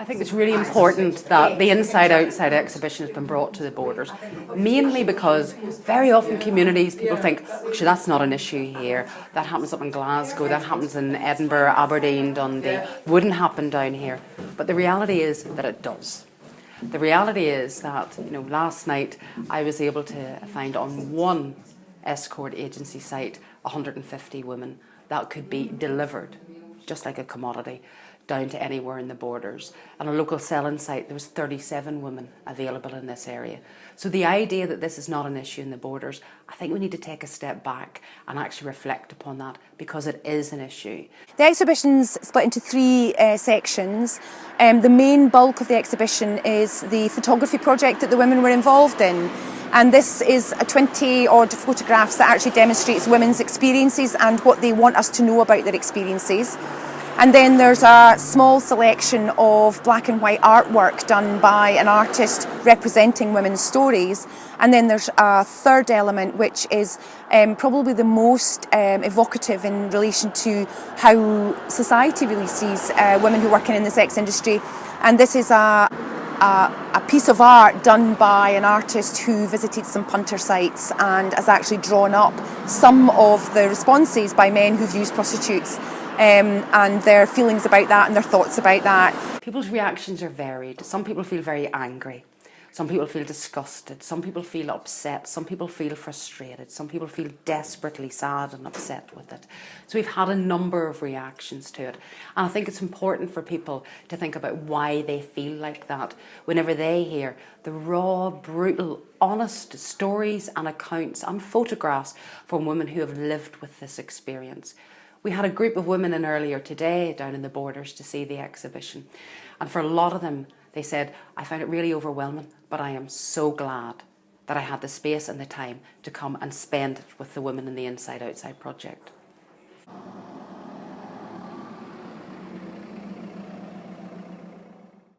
think it's really important that the inside-outside exhibition has been brought to the borders, mainly because very often communities, people think, actually that's not an issue here, that happens up in Glasgow, that happens in Edinburgh, Aberdeen, Dundee, wouldn't happen down here. But the reality is that it does. The reality is that, last night I was able to find on one escort agency site 150 women that could be delivered, just like a commodity, down to anywhere in the borders. On a local selling site, there was 37 women available in this area. So the idea that this is not an issue in the borders, I think we need to take a step back and actually reflect upon that, because it is an issue. The exhibition's split into three sections. The main bulk of the exhibition is the photography project that the women were involved in. And this is 20-odd photographs that actually demonstrates women's experiences and what they want us to know about their experiences. And then there's a small selection of black and white artwork done by an artist representing women's stories. And then there's a third element, which is probably the most evocative in relation to how society really sees women who are working in the sex industry. And this is a piece of art done by an artist who visited some punter sites and has actually drawn up some of the responses by men who've used prostitutes. And their feelings about that and their thoughts about that. People's reactions are varied. Some people feel very angry. Some people feel disgusted. Some people feel upset. Some people feel frustrated. Some people feel desperately sad and upset with it. So we've had a number of reactions to it. And I think it's important for people to think about why they feel like that whenever they hear the raw, brutal, honest stories and accounts and photographs from women who have lived with this experience. We had a group of women in earlier today down in the borders to see the exhibition. And for a lot of them, they said, I found it really overwhelming, but I am so glad that I had the space and the time to come and spend it with the women in the Inside Outside project.